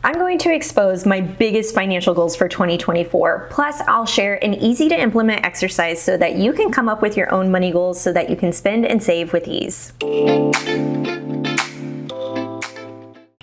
I'm going to expose my biggest financial goals for 2024. Plus, I'll share an easy to implement exercise so that you can come up with your own money goals so that you can spend and save with ease.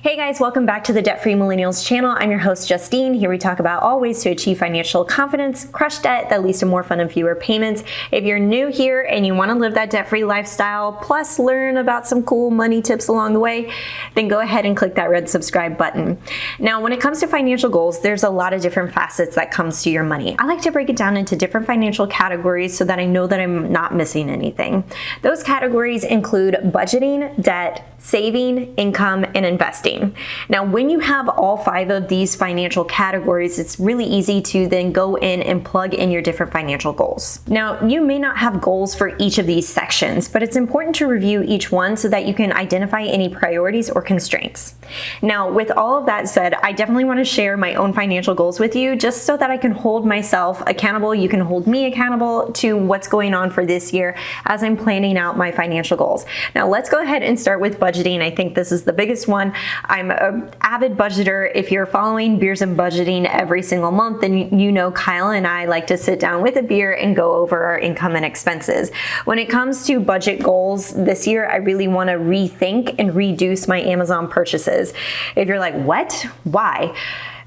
Hey guys, welcome back to the Debt-Free Millennials channel. I'm your host, Justine. Here we talk about all ways to achieve financial confidence, crush debt that leads to more fun and fewer payments. If you're new here and you want to live that debt-free lifestyle, plus learn about some cool money tips along the way, then go ahead and click that red subscribe button. Now, when it comes to financial goals, there's a lot of different facets that comes to your money. I like to break it down into different financial categories so that I know that I'm not missing anything. Those categories include budgeting, debt, saving, income, and investing. Now, when you have all 5 of these financial categories, it's really easy to then go in and plug in your different financial goals. Now, you may not have goals for each of these sections, but it's important to review each one so that you can identify any priorities or constraints. Now, with all of that said, I definitely want to share my own financial goals with you just so that I can hold myself accountable. You can hold me accountable to what's going on for this year as I'm planning out my financial goals. Now, let's go ahead and start with budgeting. I think this is the biggest one. I'm an avid budgeter. If you're following Beers and Budgeting every single month, then you know Kyle and I like to sit down with a beer and go over our income and expenses. When it comes to budget goals this year, I really want to rethink and reduce my Amazon purchases. If you're like, what? Why?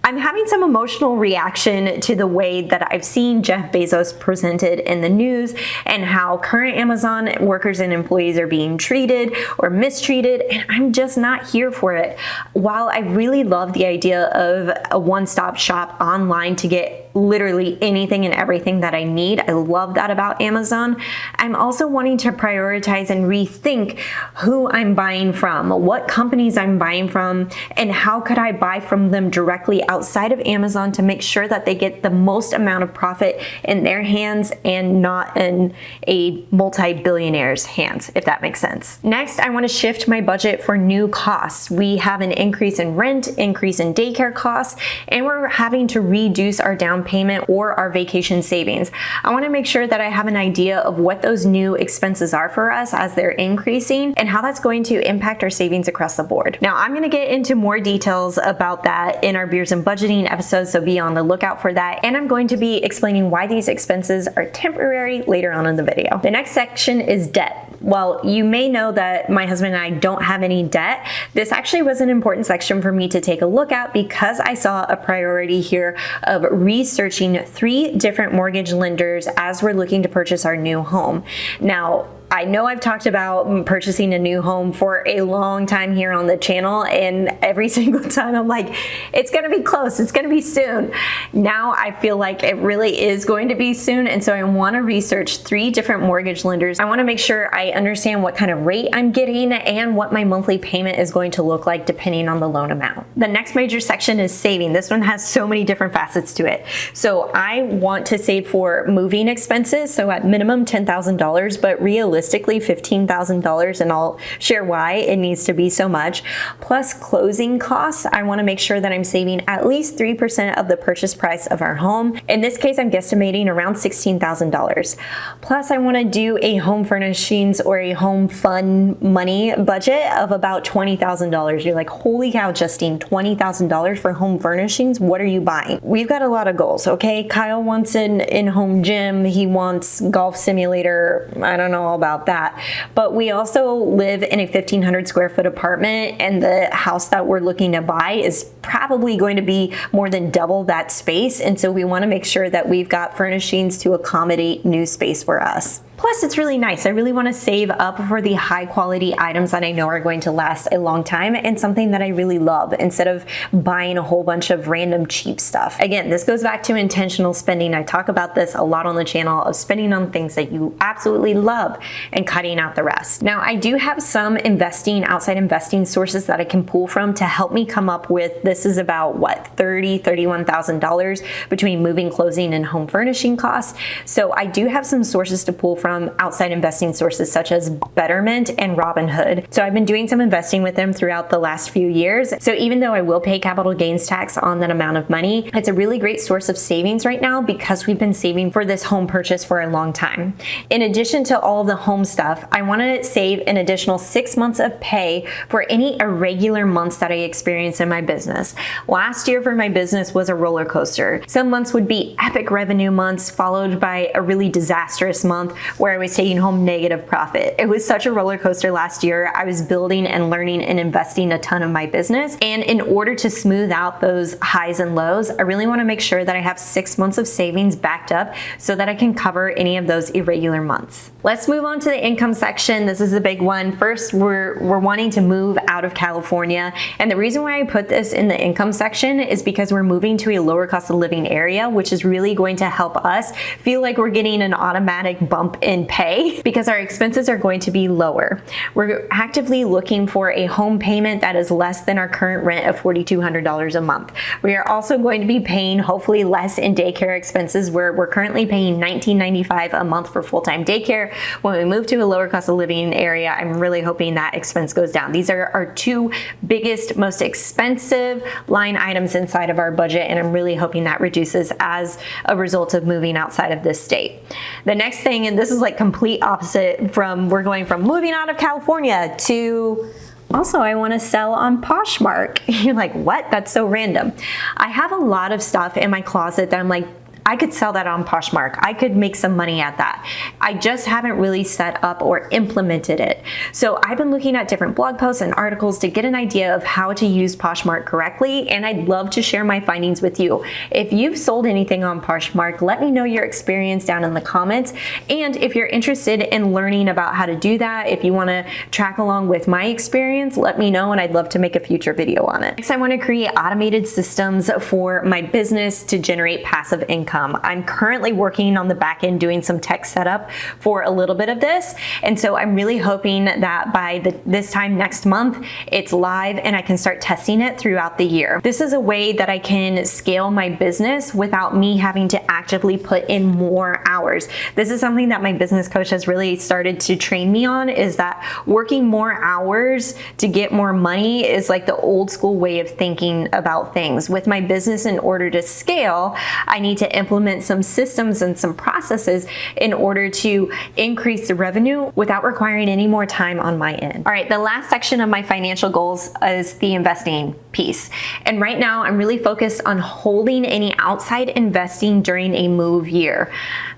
I'm having some emotional reaction to the way that I've seen Jeff Bezos presented in the news and how current Amazon workers and employees are being treated or mistreated, and I'm just not here for it. While I really love the idea of a one-stop shop online to get literally anything and everything that I need, I love that about Amazon, I'm also wanting to prioritize and rethink who I'm buying from, what companies I'm buying from, and how could I buy from them directly outside of Amazon to make sure that they get the most amount of profit in their hands and not in a multi-billionaire's hands, if that makes sense. Next, I want to shift my budget for new costs. We have an increase in rent, increase in daycare costs, and we're having to reduce our down payment or our vacation savings. I want to make sure that I have an idea of what those new expenses are for us as they're increasing and how that's going to impact our savings across the board. Now, I'm going to get into more details about that in our Beers and Budgeting episode, so be on the lookout for that. And I'm going to be explaining why these expenses are temporary later on in the video. The next section is debt. Well, you may know that my husband and I don't have any debt. This actually was an important section for me to take a look at because I saw a priority here of researching 3 different mortgage lenders as we're looking to purchase our new home. Now, I know I've talked about purchasing a new home for a long time here on the channel, and every single time I'm like, it's gonna be close, it's gonna be soon. Now I feel like it really is going to be soon, and so I wanna research 3 different mortgage lenders. I wanna make sure I understand what kind of rate I'm getting and what my monthly payment is going to look like depending on the loan amount. The next major section is saving. This one has so many different facets to it. So I want to save for moving expenses, so at minimum $10,000, but realistically $15,000, and I'll share why it needs to be so much. Plus closing costs, I want to make sure that I'm saving at least 3% of the purchase price of our home. In this case, I'm guesstimating around $16,000. Plus, I want to do a home furnishings or a home fun money budget of about $20,000. You're like, holy cow, Justine, $20,000 for home furnishings? What are you buying? We've got a lot of goals, okay? Kyle wants an in-home gym. He wants golf simulator. I don't know all about that. But we also live in a 1,500 square foot apartment, and the house that we're looking to buy is probably going to be more than double that space. And so we want to make sure that we've got furnishings to accommodate new space for us. Plus, it's really nice. I really want to save up for the high quality items that I know are going to last a long time and something that I really love instead of buying a whole bunch of random cheap stuff. Again, this goes back to intentional spending. I talk about this a lot on the channel, of spending on things that you absolutely love and cutting out the rest. Now, I do have some outside investing sources that I can pull from to help me come up with, this is about what, $31,000 between moving, closing, and home furnishing costs. So I do have some sources to pull from from outside investing sources such as Betterment and Robinhood. So I've been doing some investing with them throughout the last few years. So even though I will pay capital gains tax on that amount of money, it's a really great source of savings right now because we've been saving for this home purchase for a long time. In addition to all of the home stuff, I want to save an additional 6 months of pay for any irregular months that I experience in my business. Last year for my business was a roller coaster. Some months would be epic revenue months followed by a really disastrous month where I was taking home negative profit. It was such a roller coaster last year. I was building and learning and investing a ton of my business. And in order to smooth out those highs and lows, I really want to make sure that I have 6 months of savings backed up so that I can cover any of those irregular months. Let's move on to the income section. This is a big one. First, we're wanting to move out of California. And the reason why I put this in the income section is because we're moving to a lower cost of living area, which is really going to help us feel like we're getting an automatic bump in pay because our expenses are going to be lower. We're actively looking for a home payment that is less than our current rent of $4,200 a month. We are also going to be paying hopefully less in daycare expenses where we're currently paying $19.95 a month for full-time daycare. When we move to a lower cost of living area, I'm really hoping that expense goes down. These are our two biggest, most expensive line items inside of our budget, and I'm really hoping that reduces as a result of moving outside of this state. The next thing, and this is like complete opposite from, we're going from moving out of California to also, I want to sell on Poshmark. You're like, what? That's so random. I have a lot of stuff in my closet that I'm like, I could sell that on Poshmark. I could make some money at that. I just haven't really set up or implemented it. So I've been looking at different blog posts and articles to get an idea of how to use Poshmark correctly, and I'd love to share my findings with you. If you've sold anything on Poshmark, let me know your experience down in the comments. And if you're interested in learning about how to do that, if you want to track along with my experience, let me know and I'd love to make a future video on it. Next, I want to create automated systems for my business to generate passive income. I'm currently working on the back end doing some tech setup for a little bit of this. And so I'm really hoping that by this time next month, it's live and I can start testing it throughout the year. This is a way that I can scale my business without me having to actively put in more hours. This is something that my business coach has really started to train me on, is that working more hours to get more money is like the old school way of thinking about things. With my business, in order to scale, I need to implement some systems and some processes in order to increase the revenue without requiring any more time on my end. All right, the last section of my financial goals is the investing piece. And right now I'm really focused on holding any outside investing during a move year.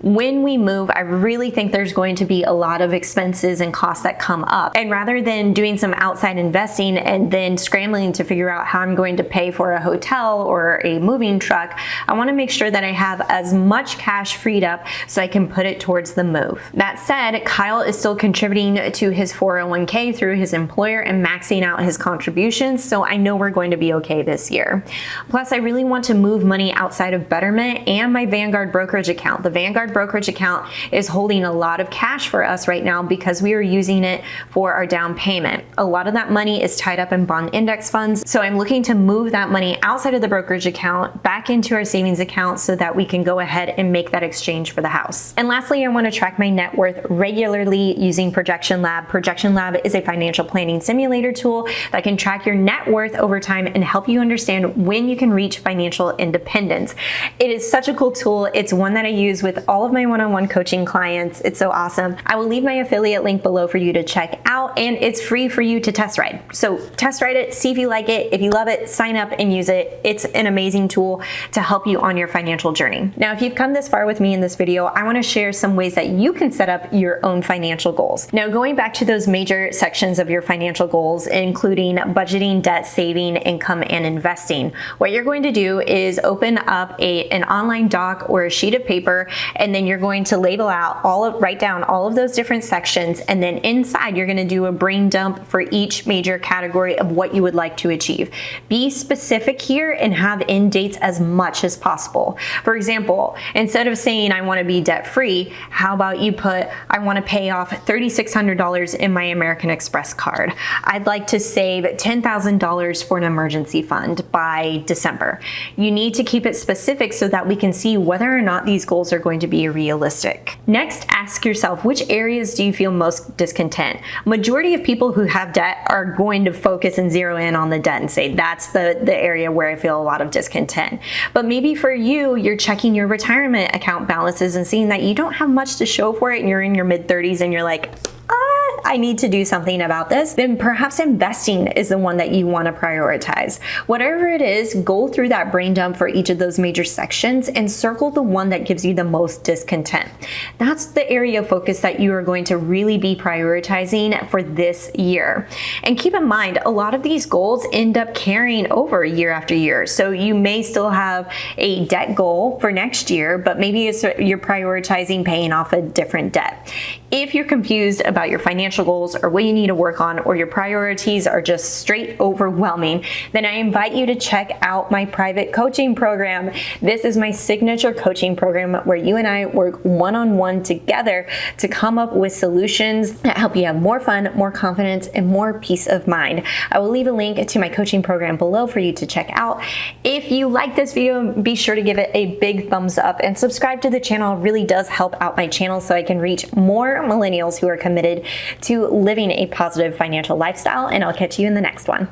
When we move, I really think there's going to be a lot of expenses and costs that come up. And rather than doing some outside investing and then scrambling to figure out how I'm going to pay for a hotel or a moving truck, I want to make sure that I have as much cash freed up so I can put it towards the move. That said, Kyle is still contributing to his 401k through his employer and maxing out his contributions, so I know we're going to be okay this year. Plus, I really want to move money outside of Betterment and my Vanguard brokerage account. The Vanguard brokerage account is holding a lot of cash for us right now because we are using it for our down payment. A lot of that money is tied up in bond index funds, so I'm looking to move that money outside of the brokerage account back into our savings account so that we can go ahead and make that exchange for the house. And lastly, I want to track my net worth regularly using Projection Lab. Projection Lab is a financial planning simulator tool that can track your net worth over time and help you understand when you can reach financial independence. It is such a cool tool. It's one that I use with all of my one-on-one coaching clients. It's so awesome. I will leave my affiliate link below for you to check out, and it's free for you to test ride. So test ride it, see if you like it. If you love it, sign up and use it. It's an amazing tool to help you on your financial journey. Now, if you've come this far with me in this video, I want to share some ways that you can set up your own financial goals. Now, going back to those major sections of your financial goals, including budgeting, debt, saving, income, and investing, what you're going to do is open up an online doc or a sheet of paper, and then you're going to label out write down all of those different sections, and then inside you're going to do a brain dump for each major category of what you would like to achieve. Be specific here and have end dates as much as possible. For example, instead of saying I want to be debt free, how about you put I want to pay off $3,600 in my American Express card. I'd like to save $10,000 for an emergency fund by December. You need to keep it specific so that we can see whether or not these goals are going to be be realistic. Next, ask yourself, which areas do you feel most discontent? Majority of people who have debt are going to focus and zero in on the debt and say, that's the area where I feel a lot of discontent. But maybe for you, you're checking your retirement account balances and seeing that you don't have much to show for it and you're in your mid-30s and you're like, I need to do something about this, then perhaps investing is the one that you want to prioritize. Whatever it is, go through that brain dump for each of those major sections and circle the one that gives you the most discontent. That's the area of focus that you are going to really be prioritizing for this year. And keep in mind, a lot of these goals end up carrying over year after year. So you may still have a debt goal for next year, but maybe you're prioritizing paying off a different debt. If you're confused about your financial goals or what you need to work on, or your priorities are just straight overwhelming, then I invite you to check out my private coaching program. This is my signature coaching program where you and I work one-on-one together to come up with solutions that help you have more fun, more confidence, and more peace of mind. I will leave a link to my coaching program below for you to check out. If you like this video, be sure to give it a big thumbs up and subscribe to the channel. It really does help out my channel so I can reach more millennials who are committed to living a positive financial lifestyle, and I'll catch you in the next one.